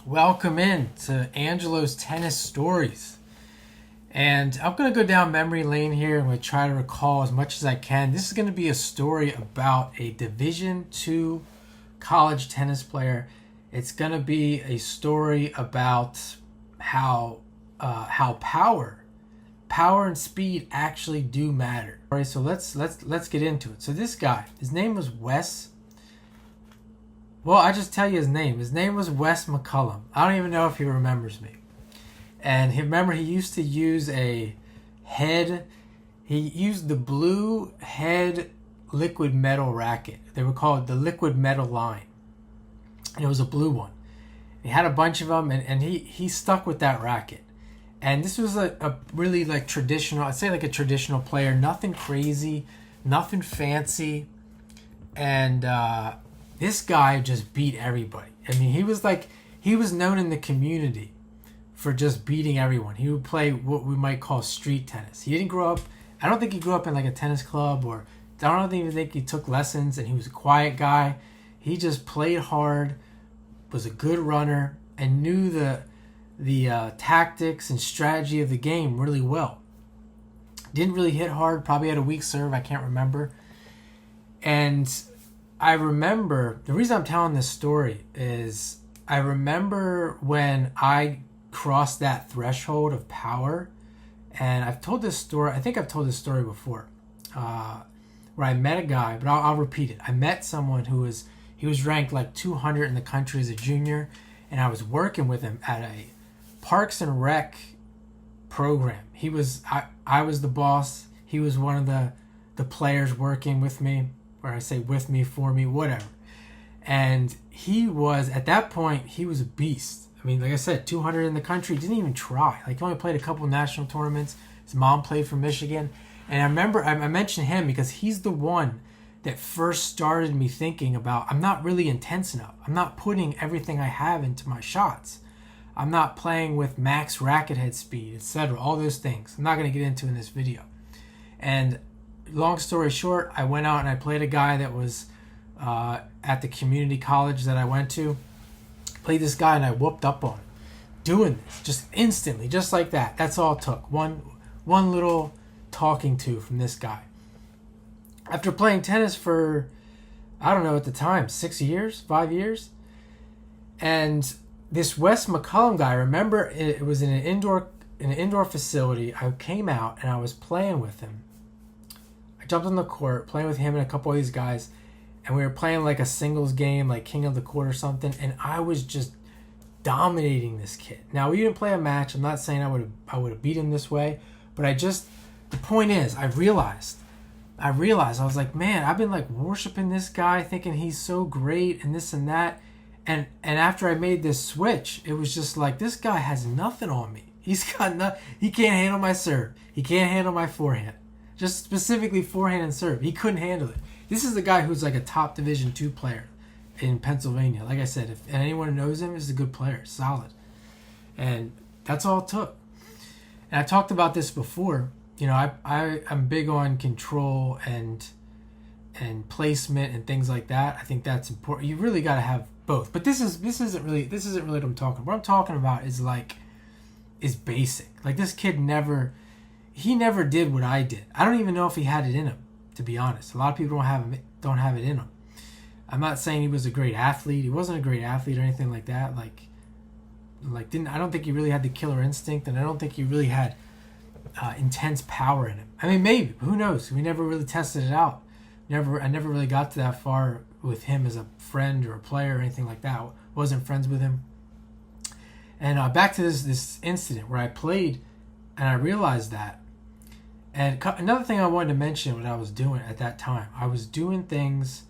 Welcome in to Angelo's Tennis Stories. And I'm going to go down memory lane here and we'll try to recall as much as I can. This is going to be a story about a Division II college tennis player. It's going to be a story about how power and speed actually do matter. All right, so let's get into it. So this guy, his name was Wes. Well, I just tell you his name. His name was Wes McCullum. I don't even know if he remembers me. And he used to use a head. He used the blue head liquid metal racket. They were called the liquid metal line. And it was a blue one. He had a bunch of them, and he stuck with that racket. And this was a really like traditional, I'd say like a traditional player. Nothing crazy, nothing fancy. And this guy just beat everybody. I mean, he was known in the community for just beating everyone. He would play what we might call street tennis. He didn't grow up, I don't think he grew up in like a tennis club, or I don't even think he took lessons, and he was a quiet guy. He just played hard, was a good runner, and knew the tactics and strategy of the game really well. Didn't really hit hard, probably had a weak serve, I can't remember. And I remember, the reason I'm telling this story is I remember when I crossed that threshold of power, and I've told this story, I think I've told this story before, where I met a guy, but I'll repeat it. I met someone he was ranked like 200 in the country as a junior, and I was working with him at a Parks and Rec program. I was the boss. He was one of the players working with me, or I say with me, for me, whatever. And he was, at that point, he was a beast. I mean, like I said, 200 in the country, didn't even try. Like, he only played a couple national tournaments. His mom played for Michigan. And I remember, I mentioned him because he's the one that first started me thinking about, I'm not really intense enough. I'm not putting everything I have into my shots. I'm not playing with max racket head speed, etc. All those things. I'm not going to get into in this video. And long story short, I went out and I played a guy that was at the community college that I went to. Played this guy and I whooped up on him. Doing this, just instantly, just like that. That's all it took. One little talking to from this guy. After playing tennis for, I don't know at the time, 6 years, 5 years. And this Wes McCullum guy, I remember it was in an indoor facility. I came out and I was playing with him. I jumped on the court, playing with him and a couple of these guys, and we were playing like a singles game, like King of the Court or something, and I was just dominating this kid. Now, we didn't play a match. I'm not saying I would have beat him this way, but the point is, I realized, I was like, man, I've been like worshiping this guy, thinking he's so great and this and that. And after I made this switch, it was just like, this guy has nothing on me. He can't handle my serve. He can't handle my forehand. Just specifically forehand and serve. He couldn't handle it. This is the guy who's like a top Division II player in Pennsylvania. Like I said, if anyone knows him, he's a good player, solid. And that's all it took. And I talked about this before. You know, I'm big on control and placement and things like that. I think that's important. You really got to have both. But this isn't really what I'm talking about. What I'm talking about is basic. Like, this kid never did what I did. I don't even know if he had it in him, to be honest. A lot of people don't have it in him. I'm not saying he was a great athlete. He wasn't a great athlete or anything like that. I don't think he really had the killer instinct, and I don't think he really had intense power in him. I mean, maybe. Who knows? We never really tested it out. I never really got to that far with him as a friend or a player or anything like that. Wasn't friends with him. And back to this incident where I played, and I realized that. And another thing I wanted to mention, what I was doing at that time, I was doing things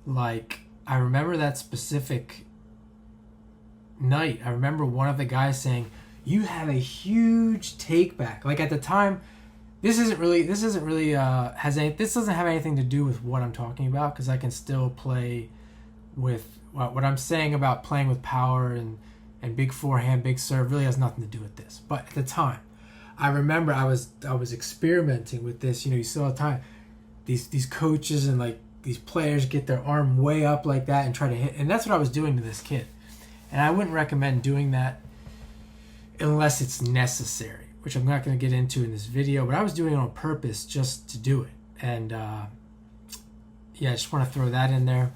like, I remember that specific night. I remember one of the guys saying, "You have a huge take back." Like, at the time, this doesn't have anything to do with what I'm talking about, because I can still play with what I'm saying about playing with power and big forehand, big serve really has nothing to do with this. But at the time, I remember I was experimenting with this. You know, you see all the time these coaches and like these players get their arm way up like that and try to hit, and that's what I was doing to this kid. And I wouldn't recommend doing that unless it's necessary, which I'm not going to get into in this video, but I was doing it on purpose just to do it. And yeah, I just want to throw that in there.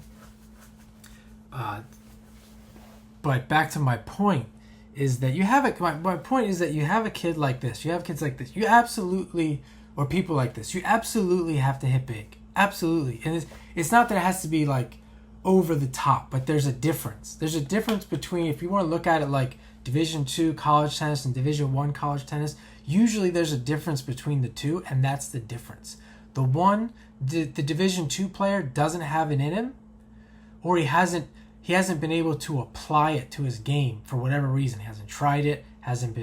But back to my point is that you have my point is that you have a kid like this. You have kids like this. You absolutely, or people like this, you absolutely have to hit big. Absolutely. And it's not that it has to be like over the top, but there's a difference. There's a difference between, if you want to look at it like Division II college tennis and Division I college tennis, usually there's a difference between the two, and that's the difference. The Division II player doesn't have it in him, or he hasn't been able to apply it to his game for whatever reason. He hasn't tried it, hasn't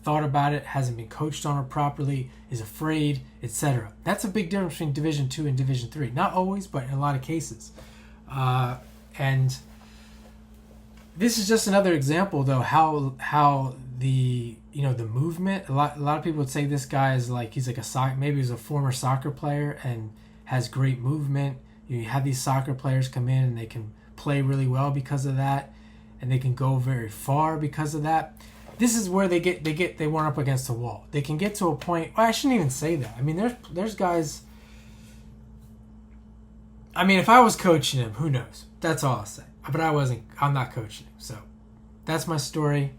thought about it, hasn't been coached on it properly, is afraid, etc. That's a big difference between Division II and Division III. Not always, but in a lot of cases. And this is just another example, though, how the movement. A lot of people would say this guy is like, he's like maybe he's a former soccer player and has great movement. You have these soccer players come in and they can play really well because of that, and they can go very far because of that. This is where they run up against a wall. They can get to a point. Well, I shouldn't even say that. I mean, there's guys. I mean, if I was coaching him, who knows? That's all I'll say. But I'm not coaching him. So that's my story.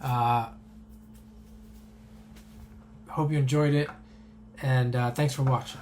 Hope you enjoyed it. And thanks for watching.